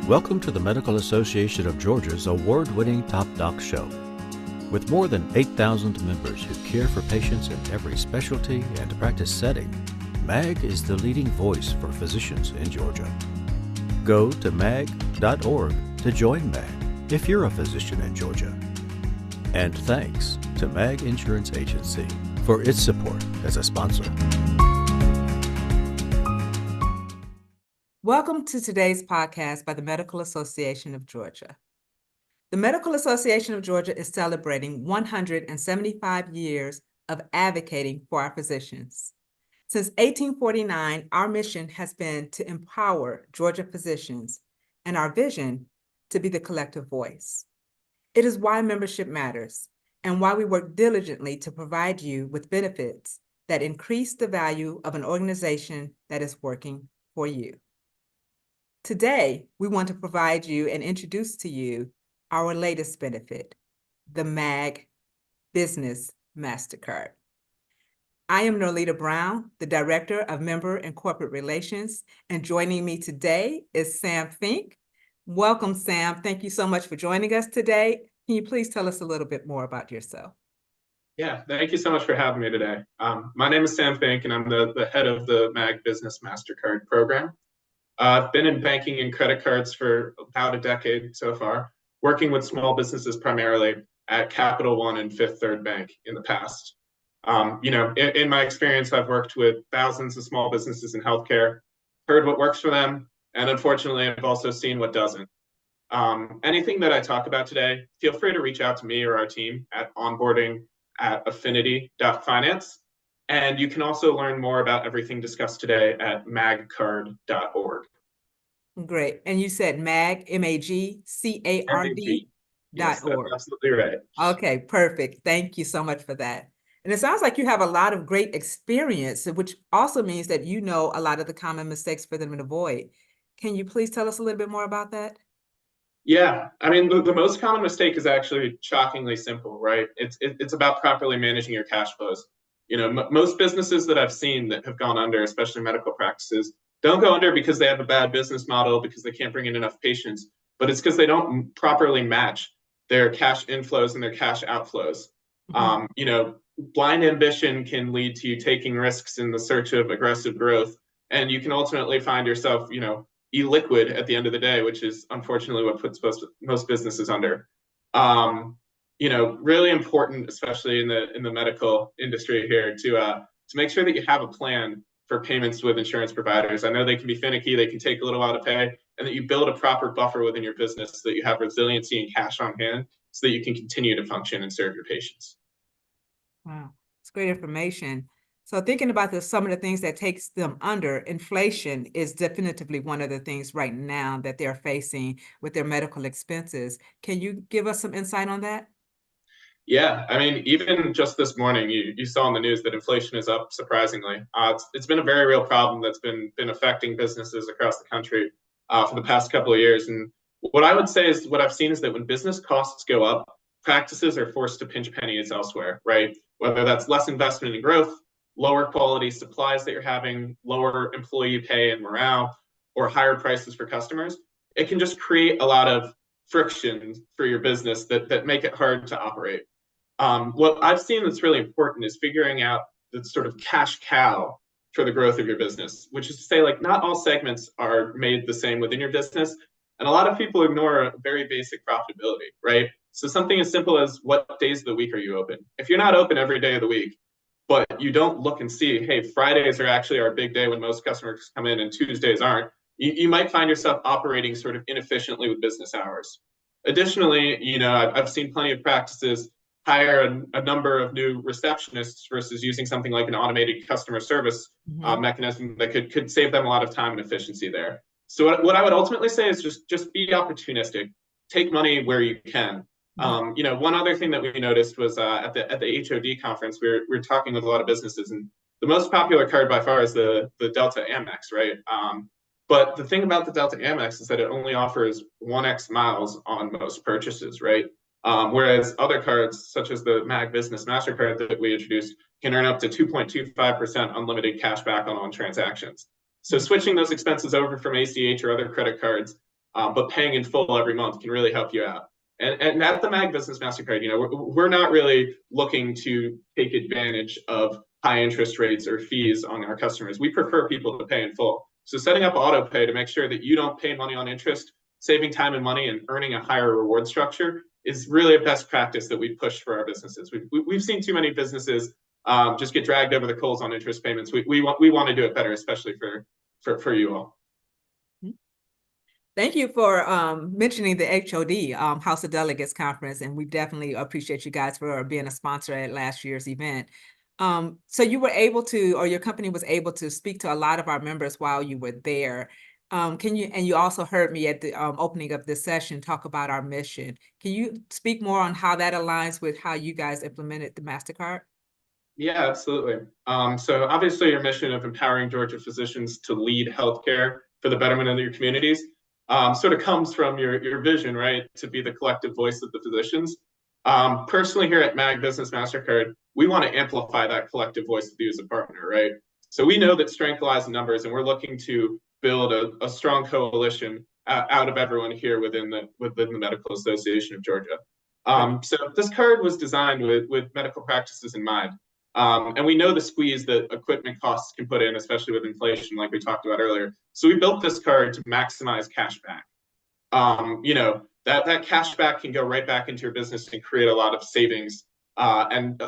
Welcome to the Medical Association of Georgia's award-winning Top Doc Show. With more than 8,000 members who care for patients in every specialty and practice setting, MAG is the leading voice for physicians in Georgia. Go to mag.org to join MAG if you're a physician in Georgia. And thanks to MAG Insurance Agency for its support as a sponsor. Welcome to today's podcast by the Medical Association of Georgia. The Medical Association of Georgia is celebrating 175 years of advocating for our physicians. Since 1849, our mission has been to empower Georgia physicians and our vision to be the collective voice. It is why membership matters and why we work diligently to provide you with benefits that increase the value of an organization that is working for you. Today, we want to provide you and introduce to you our latest benefit, the MAG Business Mastercard. I am Norlita Brown, the Director of Member and Corporate Relations, and joining me today is Sam Fink. Welcome, Sam. Thank you so much for joining us today. Can you please tell us a little bit more about yourself? Yeah, thank you so much for having me today. My name is Sam Fink, and I'm the head of the MAG Business Mastercard program. I've been in banking and credit cards for about a decade so far, working with small businesses primarily at Capital One and Fifth Third Bank in the past. In my experience, I've worked with thousands of small businesses in healthcare, heard what works for them, and unfortunately, I've also seen what doesn't. Anything that I talk about today, feel free to reach out to me or our team at onboarding@affinity.finance. And you can also learn more about everything discussed today at magcard.org. Great. And you said MAG, MAGCARD.org. Yes, that's absolutely right. Okay, perfect. Thank you so much for that. And it sounds like you have a lot of great experience, which also means that you know a lot of the common mistakes for them to avoid. Can you please tell us a little bit more about that? Yeah, I mean, the most common mistake is actually shockingly simple, right? It's about properly managing your cash flows. Most businesses that I've seen that have gone under, especially medical practices, don't go under because they have a bad business model, because they can't bring in enough patients, but it's because they don't properly match their cash inflows and their cash outflows. Mm-hmm. Blind ambition can lead to you taking risks in the search of aggressive growth, and you can ultimately find yourself, illiquid at the end of the day, which is unfortunately what puts most businesses under. Really important, especially in the medical industry here, to make sure that you have a plan for payments with insurance providers. I know they can be finicky, they can take a little while to pay, and that you build a proper buffer within your business so that you have resiliency and cash on hand so that you can continue to function and serve your patients. Wow, it's great information. So thinking about some of the things that takes them under, inflation is definitively one of the things right now that they're facing with their medical expenses. Can you give us some insight on that? Yeah, I mean, even just this morning, you saw on the news that inflation is up surprisingly. It's been a very real problem that's been affecting businesses across the country for the past couple of years. And what I would say is what I've seen is that when business costs go up, practices are forced to pinch pennies elsewhere, right? Whether that's less investment in growth, lower quality supplies that you're having, lower employee pay and morale, or higher prices for customers, it can just create a lot of friction for your business that make it hard to operate. What I've seen that's really important is figuring out the sort of cash cow for the growth of your business, which is to say, like, not all segments are made the same within your business. And a lot of people ignore very basic profitability, right? So something as simple as what days of the week are you open? If you're not open every day of the week, but you don't look and see, hey, Fridays are actually our big day when most customers come in and Tuesdays aren't, you might find yourself operating sort of inefficiently with business hours. Additionally, I've seen plenty of practices hire a number of new receptionists versus using something like an automated customer service mechanism that could save them a lot of time and efficiency there. So what I would ultimately say is just be opportunistic, take money where you can. One other thing that we noticed was at the HOD conference, we were talking with a lot of businesses, and the most popular card by far is the Delta Amex, right? But the thing about the Delta Amex is that it only offers 1x miles on most purchases, right? Whereas other cards, such as the MAG Business Mastercard that we introduced, can earn up to 2.25% unlimited cash back on transactions. So switching those expenses over from ACH or other credit cards but paying in full every month can really help you out. And at the MAG Business Mastercard, we're not really looking to take advantage of high interest rates or fees on our customers. We prefer people to pay in full. So setting up auto pay to make sure that you don't pay money on interest, saving time and money, and earning a higher reward structure is really a best practice that we push for our businesses. We've seen too many businesses just get dragged over the coals on interest payments. We want to do it better, especially for you all. Thank you for mentioning the HOD, House of Delegates Conference, and we definitely appreciate you guys for being a sponsor at last year's event. So you were able to, or your company was able to speak to a lot of our members while you were there. And you also heard me at the opening of this session talk about our mission. Can you speak more on how that aligns with how you guys implemented the MasterCard? Yeah, absolutely. So obviously your mission of empowering Georgia physicians to lead healthcare for the betterment of your communities sort of comes from your vision, right? To be the collective voice of the physicians. Personally here at MAG Business Mastercard, we want to amplify that collective voice with you as a partner, right? So we know that strength lies in numbers, and we're looking to build a strong coalition out of everyone here within the Medical Association of Georgia. So this card was designed with medical practices in mind. And we know the squeeze that equipment costs can put in, especially with inflation, like we talked about earlier. So we built this card to maximize cash back. That cash back can go right back into your business and create a lot of savings and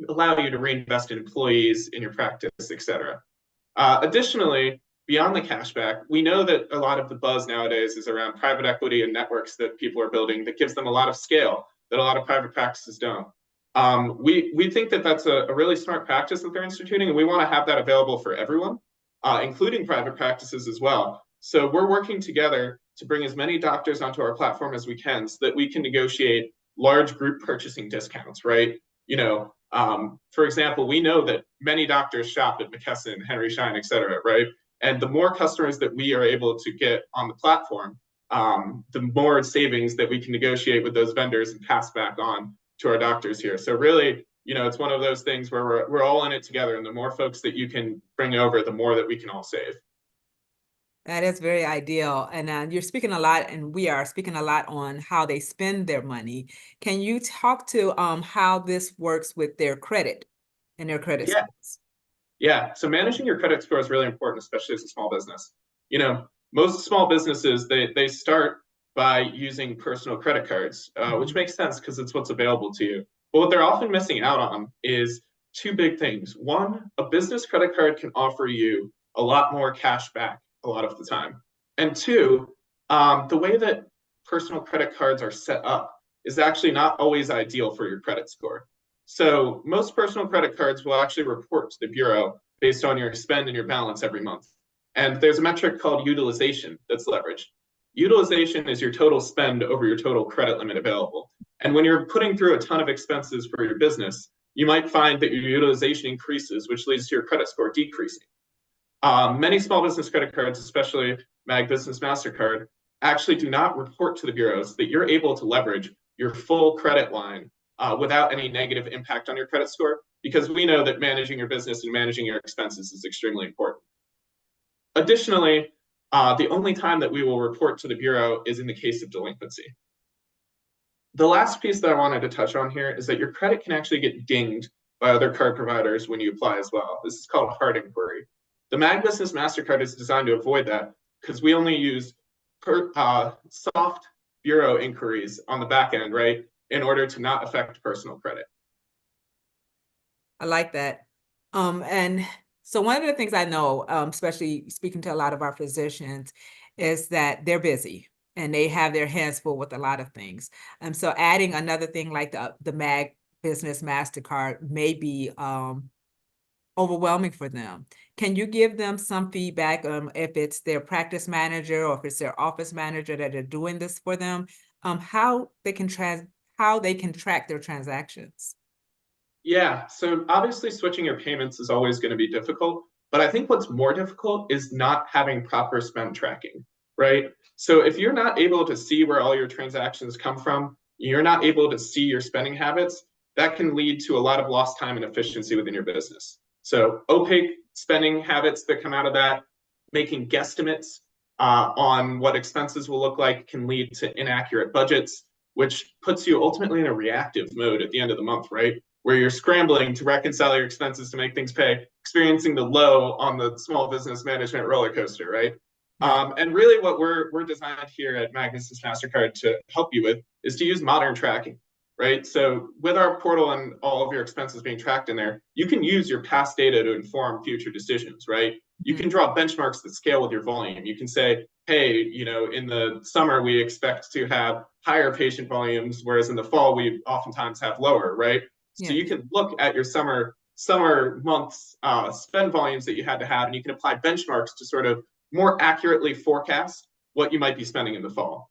allow you to reinvest in employees, in your practice, et cetera. Additionally, beyond the cash back, we know that a lot of the buzz nowadays is around private equity and networks that people are building that gives them a lot of scale that a lot of private practices don't. We think that that's a really smart practice that they're instituting, and we want to have that available for everyone, including private practices as well. So we're working together to bring as many doctors onto our platform as we can so that we can negotiate large group purchasing discounts, right? For example, we know that many doctors shop at McKesson, Henry Schein, et cetera, right? And the more customers that we are able to get on the platform, the more savings that we can negotiate with those vendors and pass back on to our doctors here. So really, it's one of those things where we're all in it together, and the more folks that you can bring over, the more that we can all save. That is very ideal. And you're speaking a lot, and we are speaking a lot on how they spend their money. Can you talk to how this works with their credit and their credit scores? Yeah, so managing your credit score is really important, especially as a small business. Most small businesses, they start by using personal credit cards, which makes sense because it's what's available to you. But what they're often missing out on is two big things. One, a business credit card can offer you a lot more cash back a lot of the time. And two, the way that personal credit cards are set up is actually not always ideal for your credit score. So most personal credit cards will actually report to the bureau based on your spend and your balance every month. And there's a metric called utilization that's leveraged. Utilization is your total spend over your total credit limit available. And when you're putting through a ton of expenses for your business, you might find that your utilization increases, which leads to your credit score decreasing. Many small business credit cards, especially MAG Business Mastercard, actually do not report to the bureaus that you're able to leverage your full credit line without any negative impact on your credit score, because we know that managing your business and managing your expenses is extremely important. Additionally, the only time that we will report to the bureau is in the case of delinquency. The last piece that I wanted to touch on here is that your credit can actually get dinged by other card providers when you apply as well. This is called hard inquiry. The MAG Business Mastercard is designed to avoid that because we only use soft bureau inquiries on the back end, right, in order to not affect personal credit. I like that. And so one of the things I know, especially speaking to a lot of our physicians, is that they're busy and they have their hands full with a lot of things. And so adding another thing like the MAG Business Mastercard may be overwhelming for them. Can you give them some feedback if it's their practice manager or if it's their office manager that are doing this for them, how they can track their transactions? Yeah, so obviously switching your payments is always going to be difficult, but I think what's more difficult is not having proper spend tracking, right? So if you're not able to see where all your transactions come from, you're not able to see your spending habits, that can lead to a lot of lost time and efficiency within your business. So opaque spending habits that come out of that, making guesstimates on what expenses will look like, can lead to inaccurate budgets, which puts you ultimately in a reactive mode at the end of the month, right? Where you're scrambling to reconcile your expenses to make things pay, experiencing the low on the small business management roller coaster, right? Right. And really what we're designed here at MAG Business Mastercard to help you with is to use modern tracking, right? So with our portal and all of your expenses being tracked in there, you can use your past data to inform future decisions, right? You can draw benchmarks that scale with your volume. You can say, hey, in the summer, we expect to have higher patient volumes, whereas in the fall, we oftentimes have lower, right? So Yeah. you can look at your summer months spend volumes that you had to have, and you can apply benchmarks to sort of more accurately forecast what you might be spending in the fall.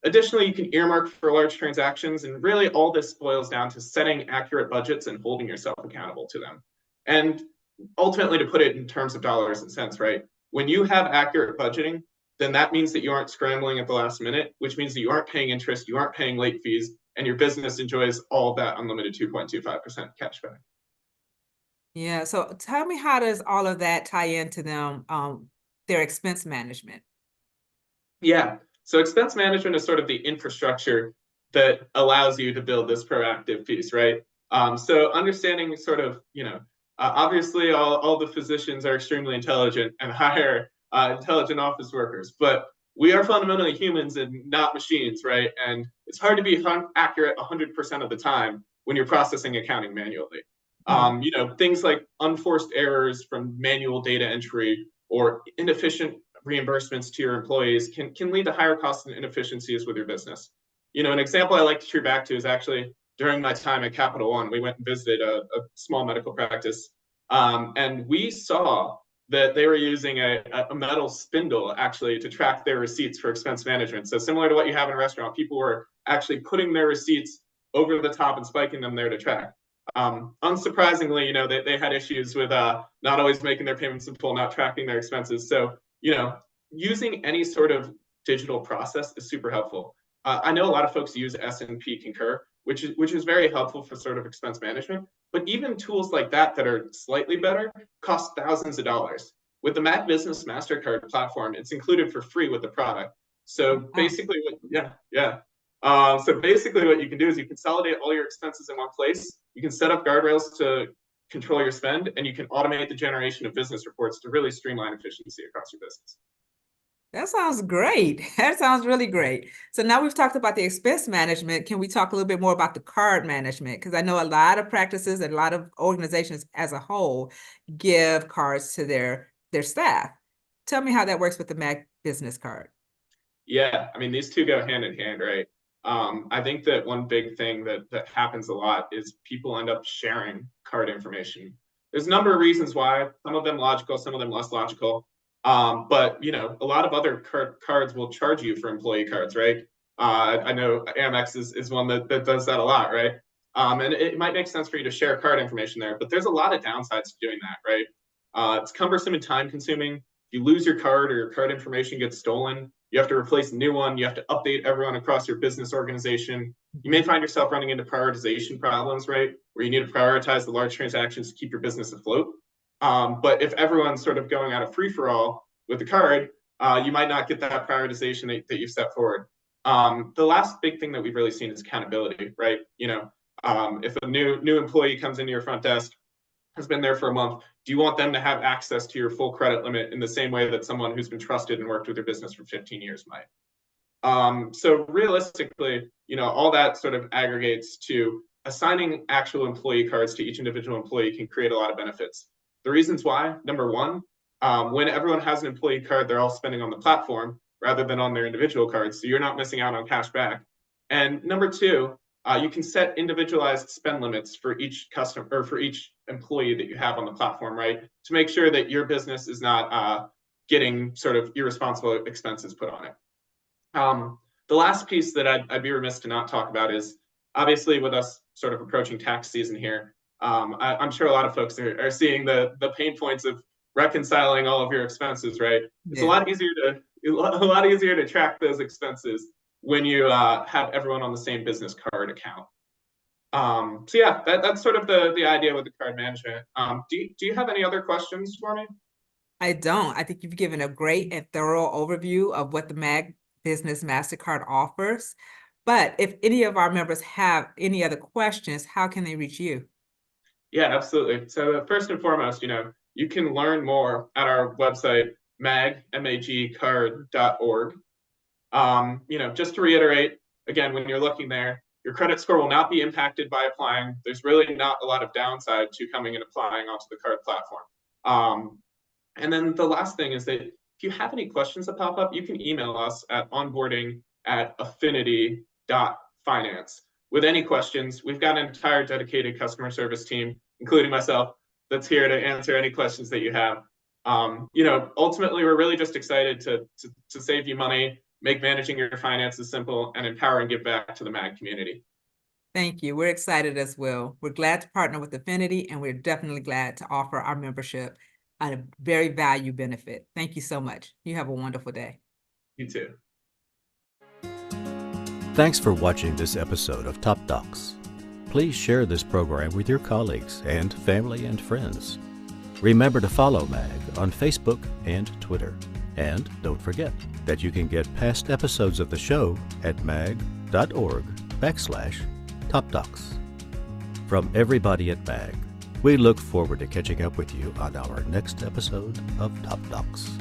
Additionally, you can earmark for large transactions, and really all this boils down to setting accurate budgets and holding yourself accountable to them. And ultimately, to put it in terms of dollars and cents, right? When you have accurate budgeting, then that means that you aren't scrambling at the last minute, which means that you aren't paying interest, you aren't paying late fees, and your business enjoys all of that unlimited 2.25% cash back. Yeah. So tell me, how does all of that tie into them, their expense management? Yeah. So expense management is sort of the infrastructure that allows you to build this proactive piece, right? So understanding sort of, obviously all the physicians are extremely intelligent and hire intelligent office workers, but we are fundamentally humans and not machines, right? And it's hard to be accurate 100% of the time when you're processing accounting manually. Things like unforced errors from manual data entry or inefficient reimbursements to your employees can lead to higher costs and inefficiencies with your business. An example I like to true back to is actually during my time at Capital One, we went and visited a small medical practice, and we saw that they were using a metal spindle actually to track their receipts for expense management. So similar to what you have in a restaurant, people were actually putting their receipts over the top and spiking them there to track. Unsurprisingly, they had issues with not always making their payments in full, not tracking their expenses. So, using any sort of digital process is super helpful. I know a lot of folks use S&P Concur, which is very helpful for sort of expense management. But even tools like that are slightly better cost thousands of dollars. With the MAG Business Mastercard platform, it's included for free with the product. So basically, so basically what you can do is you consolidate all your expenses in one place. You can set up guardrails to control your spend, and you can automate the generation of business reports to really streamline efficiency across your business. That sounds great. That sounds really great. So now we've talked about the expense management. Can we talk a little bit more about the card management? Because I know a lot of practices and a lot of organizations as a whole give cards to their staff. Tell me how that works with the MAG business card. Yeah, I mean, these two go hand in hand, right? I think that one big thing that happens a lot is people end up sharing card information. There's a number of reasons why, some of them logical, some of them less logical. But a lot of other cards will charge you for employee cards, right? I know Amex is one that does that a lot, right? And it might make sense for you to share card information there, but there's a lot of downsides to doing that, right? It's cumbersome and time consuming. If you lose your card or your card information gets stolen, you have to replace a new one. You have to update everyone across your business organization. You may find yourself running into prioritization problems, right? Where you need to prioritize the large transactions to keep your business afloat. But if everyone's sort of going at a free-for-all with the card, you might not get that prioritization that you've set forward. The last big thing that we've really seen is accountability, right? If a new employee comes into your front desk, has been there for a month, do you want them to have access to your full credit limit in the same way that someone who's been trusted and worked with your business for 15 years might? So realistically, all that sort of aggregates to assigning actual employee cards to each individual employee can create a lot of benefits. The reasons why, number one, when everyone has an employee card, they're all spending on the platform rather than on their individual cards. So you're not missing out on cash back. And number two, you can set individualized spend limits for each customer or for each employee that you have on the platform, right? To make sure that your business is not getting sort of irresponsible expenses put on it. The last piece that I'd be remiss to not talk about is obviously with us sort of approaching tax season here. I'm sure a lot of folks are seeing the pain points of reconciling all of your expenses, right? It's a lot easier to track those expenses when you have everyone on the same business card account. So yeah, that's sort of the idea with the card management. Do you have any other questions for me? I don't. I think you've given a great and thorough overview of what the MAG Business Mastercard offers. But if any of our members have any other questions, how can they reach you? Yeah, absolutely. So first and foremost, you can learn more at our website, magcard.org. Just to reiterate, again, when you're looking there, your credit score will not be impacted by applying. There's really not a lot of downside to coming and applying onto the card platform. And then the last thing is that if you have any questions that pop up, you can email us at onboarding@affinity.finance. With any questions, we've got an entire dedicated customer service team, including myself, that's here to answer any questions that you have. Ultimately, we're really just excited to save you money, make managing your finances simple, and empower and give back to the MAG community. Thank you. We're excited as well. We're glad to partner with Affinity, and we're definitely glad to offer our membership a very value benefit. Thank you so much. You have a wonderful day. You too. Thanks for watching this episode of Top Docs. Please share this program with your colleagues and family and friends. Remember to follow MAG on Facebook and Twitter. And don't forget that you can get past episodes of the show at mag.org/TopDocs. From everybody at MAG, we look forward to catching up with you on our next episode of Top Docs.